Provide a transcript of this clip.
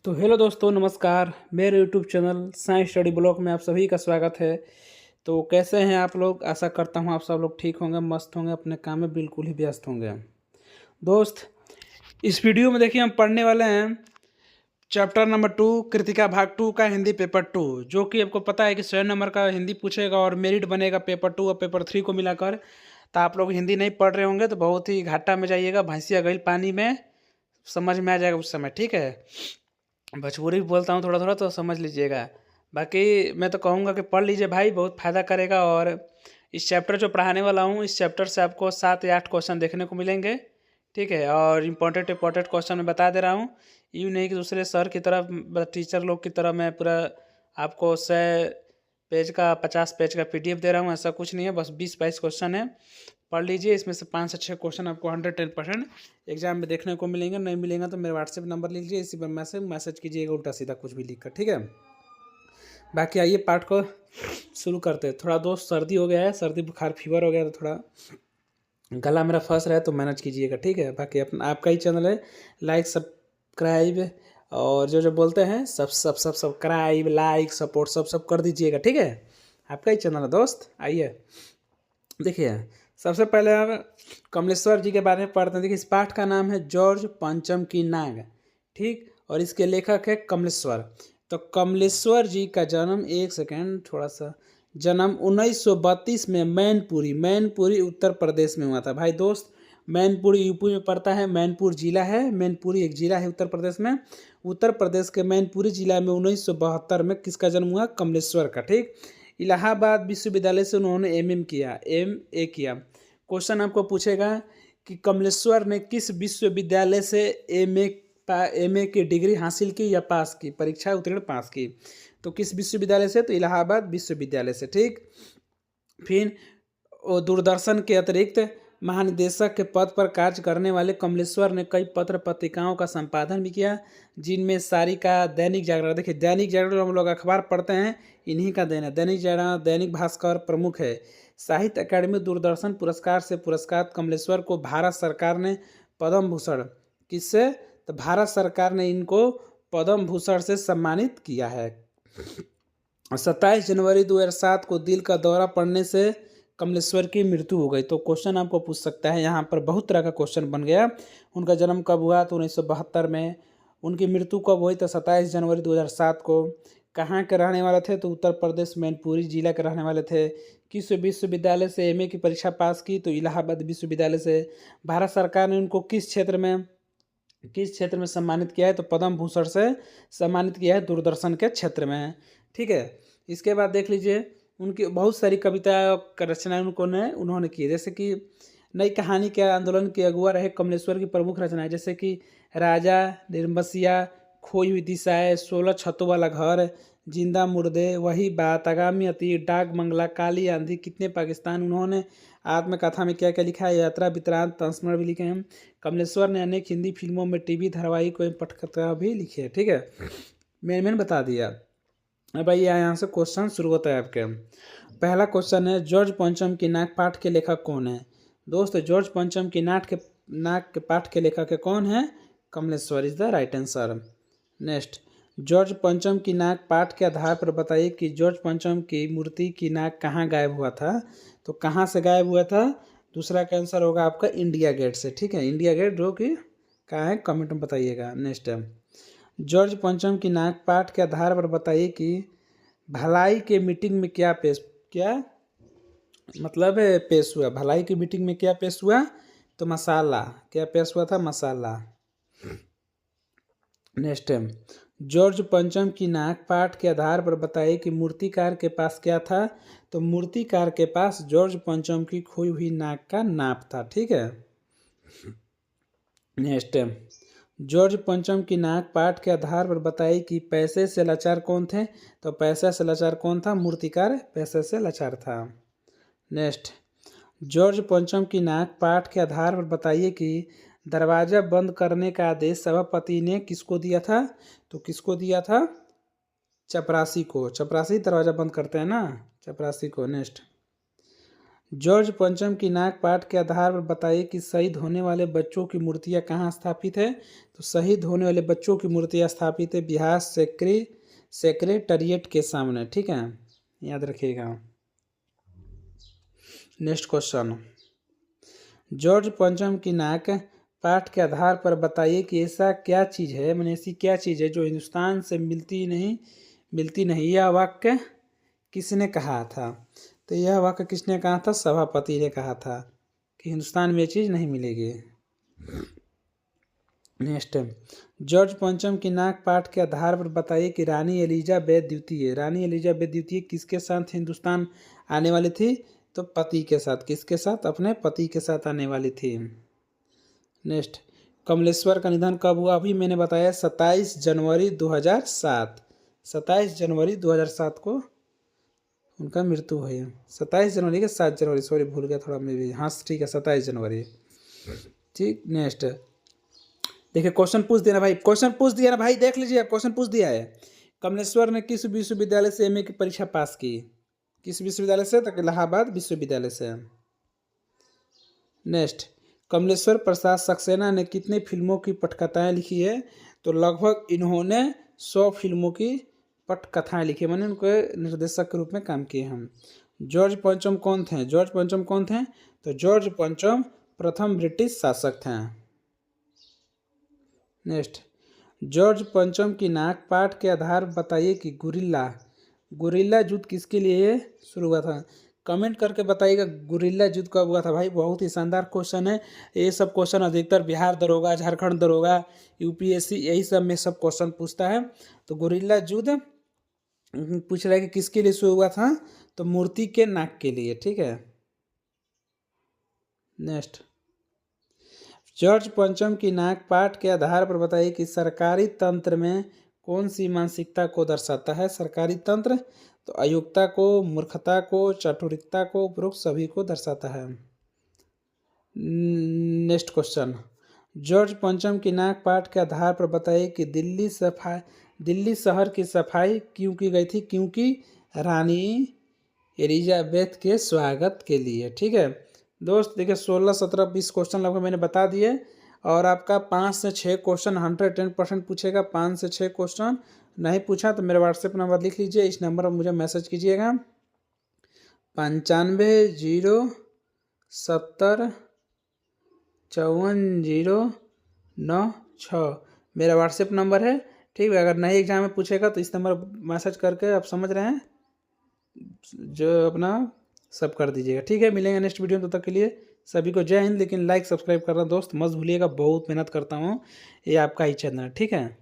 तो हेलो दोस्तों, नमस्कार। मेरे YouTube channel science study blog में आप सभी का स्वागत है। तो कैसे हैं आप लोग? आशा करता हूं आप सब लोग ठीक होंगे, मस्त होंगे, अपने काम में बिल्कुल ही व्यस्त होंगे। दोस्त, इस वीडियो में देखिए हम पढ़ने वाले हैं चैप्टर नंबर 2 कृतिका भाग 2 का हिंदी पेपर 2, जो कि आपको पता है कि 100 नंबर का हिंदी पूछेगा और मेरिट बनेगा पेपर 2 और पेपर 3 को मिलाकर। तो आप लोग हिंदी नहीं पढ़ रहे होंगे तो बहुत ही घाटा में जाइएगा, भैंसिया गई पानी में, समझ में आ जाएगा उस समय। ठीक है, भोजपुरी भी बोलता हूँ थोड़ा थोड़ा, तो समझ लीजिएगा। बाकी मैं तो कहूँगा कि पढ़ लीजिए भाई, बहुत फ़ायदा करेगा। और इस चैप्टर जो पढ़ाने वाला हूँ, इस चैप्टर से आपको 7 या 8 क्वेश्चन देखने को मिलेंगे। ठीक है, और इम्पोर्टेंट क्वेश्चन मैं बता दे रहा हूँ। यूँ नहीं कि दूसरे सर की तरह, टीचर लोग की तरह मैं पूरा आपको 100 पेज का 50 पेज का PDF दे रहा हूँ, ऐसा कुछ नहीं है। बस 20-22 क्वेश्चन है, पढ़ लीजिए। इसमें से 5 से 6 क्वेश्चन आपको 110% एग्जाम में देखने को मिलेंगे। नहीं मिलेगा तो मेरे व्हाट्सएप नंबर लिख लीजिए, इसी पर मैसेज कीजिएगा उल्टा सीधा कुछ भी लिख कर। ठीक है, बाकी आइए पाठ को शुरू करते हैं। थोड़ा दोस्त सर्दी हो गया है, सर्दी बुखार फीवर हो गया, तो थोड़ा गला मेरा फंस रहा है, तो मैनेज कीजिएगा। ठीक है, बाकी अपना आपका ही चैनल है, लाइक सब्सक्राइब और जो बोलते हैं सब्सक्राइब लाइक सपोर्ट सब कर दीजिएगा। ठीक है, आपका ही चैनल है दोस्त। आइए देखिए, सबसे पहले हम कमलेश्वर जी के बारे में पढ़ते हैं। देखिए, इस पाठ का नाम है जॉर्ज पंचम की नाग। ठीक, और इसके लेखक है कमलेश्वर। तो कमलेश्वर जी का जन्म, एक सेकेंड, थोड़ा सा, जन्म 1932 में मैनपुरी उत्तर प्रदेश में हुआ था। भाई दोस्त, मैनपुरी यूपी में पड़ता है, मैनपुर जिला है, मैनपुरी एक जिला है उत्तर प्रदेश में। उत्तर प्रदेश के मैनपुरी जिला में 1972 में किसका जन्म हुआ? कमलेश्वर का। ठीक, इलाहाबाद विश्वविद्यालय से उन्होंने MA किया। क्वेश्चन आपको पूछेगा कि कमलेश्वर ने किस विश्वविद्यालय से MA की डिग्री हासिल की या पास की, परीक्षा उत्तीर्ण पास की? तो किस विश्वविद्यालय से? तो इलाहाबाद विश्वविद्यालय से। ठीक, फिर दूरदर्शन के अतिरिक्त महानिदेशक के पद पर कार्य करने वाले कमलेश्वर ने कई पत्र पत्रिकाओं का संपादन भी किया, जिनमें सारिका, दैनिक जागरण। देखिए, दैनिक जागरण हम लोग अखबार पढ़ते हैं, इन्हीं का देन है। दैनिक जागरण, दैनिक भास्कर प्रमुख है। साहित्य अकादमी दूरदर्शन पुरस्कार से पुरस्कार कमलेश्वर को भारत सरकार ने पद्म भूषण, किससे? तो भारत सरकार ने इनको पद्म भूषण से सम्मानित किया है। 27 जनवरी 2007 को दिल का दौरा पड़ने से कमलेश्वर की मृत्यु हो गई। तो क्वेश्चन आपको पूछ सकता है, यहाँ पर बहुत तरह का क्वेश्चन बन गया। उनका जन्म कब हुआ? तो 1972 में। उनकी मृत्यु कब हुई? तो 27 जनवरी 2007 को। कहाँ के रहने वाले थे? तो उत्तर प्रदेश मैनपुरी जिला के रहने वाले थे। किस विश्वविद्यालय से MA की परीक्षा पास की? तो इलाहाबाद विश्वविद्यालय से। भारत सरकार ने उनको किस क्षेत्र में सम्मानित किया है? तो पद्म भूषण से सम्मानित किया है, दूरदर्शन के क्षेत्र में। ठीक है, इसके बाद देख लीजिए, उनकी बहुत सारी कविता का रचनाएं उन्होंने की। जैसे कि नई कहानी के आंदोलन के अगुआ रहे कमलेश्वर की प्रमुख रचनाएं, जैसे कि राजा, निर्मसिया, खोई हुई दिशाएं, 16 छतों वाला घर, जिंदा मुर्दे, वही बात, आगामी अतीत, डाक मंगला, काली आंधी, कितने पाकिस्तान। उन्होंने आत्मकथा में क्या क्या लिखा है? यात्रा वृत्तांत, संस्मरण भी लिखे हैं। कमलेश्वर ने अनेक हिंदी फिल्मों में, TV धारावाहिकों एवं पटकथा भी लिखी है। ठीक है, मैंने बता दिया। अब आइए यहाँ से क्वेश्चन शुरू होता है आपके। पहला क्वेश्चन है, जॉर्ज पंचम की नाग पाठ के लेखक कौन है? दोस्त, जॉर्ज पंचम की नाग के पाठ के लेखक कौन है? Kamleshwar is the right answer. Next, George पंचम की नाग पाठ के आधार पर बताइए कि जॉर्ज पंचम की मूर्ति की नाग कहाँ गायब हुआ था? तो कहाँ से गायब हुआ था? दूसरा का आंसर होगा आपका इंडिया गेट से। ठीक है, इंडिया गेट जो कि कहाँ है, कमेंट में बताइएगा। नेक्स्ट है, जॉर्ज पंचम की नाग पाठ के आधार पर बताइए कि भलाई के मीटिंग में क्या मतलब है पेश हुआ? भलाई की मीटिंग में क्या पेश हुआ? तो मसाला। क्या पेश हुआ था? मसाला। नेक्स्ट है, जॉर्ज पंचम की नाग पाठ के आधार पर बताइए कि मूर्तिकार के पास क्या था? तो मूर्तिकार के पास जॉर्ज पंचम की खोई हुई नाग का नाप था। ठीक है, नेक्स्ट है, जॉर्ज पंचम की नाग पाठ के आधार पर बताइए कि पैसे से लाचार कौन थे? तो पैसे से लाचार कौन था? मूर्तिकार पैसे से लाचार था। नेक्स्ट, जॉर्ज पंचम की नाग पाठ के आधार पर बताइए कि दरवाजा बंद करने का आदेश सभापति ने किसको दिया था? तो किसको दिया था? चपरासी को। चपरासी दरवाजा बंद करते हैं ना, चपरासी को। नेक्स्ट, जॉर्ज पंचम की नाक पाठ के आधार पर बताइए कि शहीद होने वाले बच्चों की मूर्तियां कहाँ स्थापित है। तो शहीद होने वाले बच्चों की मूर्तियां स्थापित है बिहार सेक्रेटरिएट के सामने। ठीक है, याद रखिएगा। नेक्स्ट क्वेश्चन, जॉर्ज पंचम की नाक पाठ के आधार पर बताइए कि ऐसा क्या चीज़ है, मैंने ऐसी क्या चीज़ है जो हिंदुस्तान से मिलती नहीं। यह वाक्य किसने कहा था। तो यह वाक्य किसने कहा था, सभापति ने कहा था कि हिंदुस्तान में ये चीज़ नहीं मिलेगी। नेक्स्ट, जॉर्ज पंचम की नाक पाठ के आधार पर बताइए कि रानी एलिजाबेथ द्वितीय किसके साथ हिंदुस्तान आने वाली थी। तो पति के साथ। किसके साथ, अपने पति के साथ आने वाली थी। नेक्स्ट, कमलेश्वर का निधन कब हुआ, अभी मैंने बताया 27 जनवरी 2007। 27 जनवरी 2007 को उनका मृत्यु हुई। 27 जनवरी के 7 जनवरी, सॉरी भूल गया थोड़ा मैं भी। हाँ ठीक है, 27 जनवरी। ठीक, नेक्स्ट देखिए, क्वेश्चन पूछ दिया ना भाई, देख लीजिए क्वेश्चन पूछ दिया है। कमलेश्वर ने किस विश्वविद्यालय से एमए की परीक्षा पास की। किस विश्वविद्यालय से, तो इलाहाबाद विश्वविद्यालय से। नेक्स्ट, कमलेश्वर प्रसाद सक्सेना ने कितनी फिल्मों की पटकथाएं लिखी है। तो लगभग इन्होंने 100 फिल्मों की पटकथाएं लिखी, मैंने उनको निर्देशक के रूप में काम किए हम। जॉर्ज पंचम कौन थे। तो जॉर्ज पंचम प्रथम ब्रिटिश शासक थे। नेक्स्ट, जॉर्ज पंचम की नाक पाठ के आधार बताइए कि गुरिल्ला युद्ध किसके लिए शुरू हुआ था। कमेंट करके बताइएगा गुरिल्ला युद्ध कब हुआ था। भाई बहुत ही शानदार क्वेश्चन है। ये सब क्वेश्चन अधिकतर बिहार दरोगा, झारखंड दरोगा, यूपीएससी यही सब में सब क्वेश्चन पूछता है। तो गुरिल्ला युद्ध पूछ रहा है कि किसके लिए शुरू हुआ था। तो मूर्ति के नाक के लिए। ठीक है। नेक्स्ट, जॉर्ज पंचम की नाक पाठ के आधार पर बताइए कि सरकारी तंत्र में कौन सी मानसिकता को दर्शाता है। सरकारी तंत्र तो अयोग्यता को, मूर्खता को, चाटुरिकता को, उपरोक्त सभी को दर्शाता है। नेक्स्ट क्वेश्चन, जॉर्ज पंचम की नाक पाठ के आधार पर बताइए कि दिल्ली शहर की सफाई क्यों की गई थी। क्योंकि रानी एलिजाबेथ के स्वागत के लिए। ठीक है दोस्त, देखिए 16, 17, 20 क्वेश्चन लगभग मैंने बता दिए। और आपका 5 से 6 क्वेश्चन 110% पूछेगा। 5 से 6 क्वेश्चन नहीं पूछा तो मेरा व्हाट्सएप नंबर लिख लीजिए, इस नंबर पर मुझे मैसेज कीजिएगा 9507540996 मेरा व्हाट्सएप नंबर है। ठीक है, अगर नहीं एग्जाम में पूछेगा तो इस नंबर मैसेज करके आप समझ रहे हैं जो अपना सब कर दीजिएगा। ठीक है, मिलेंगे नेक्स्ट वीडियो में, तब तक के लिए सभी को जय हिंद। लेकिन लाइक सब्सक्राइब करना दोस्त मत भूलिएगा, बहुत मेहनत करता हूँ, ये आपका ही चैनल है। ठीक है।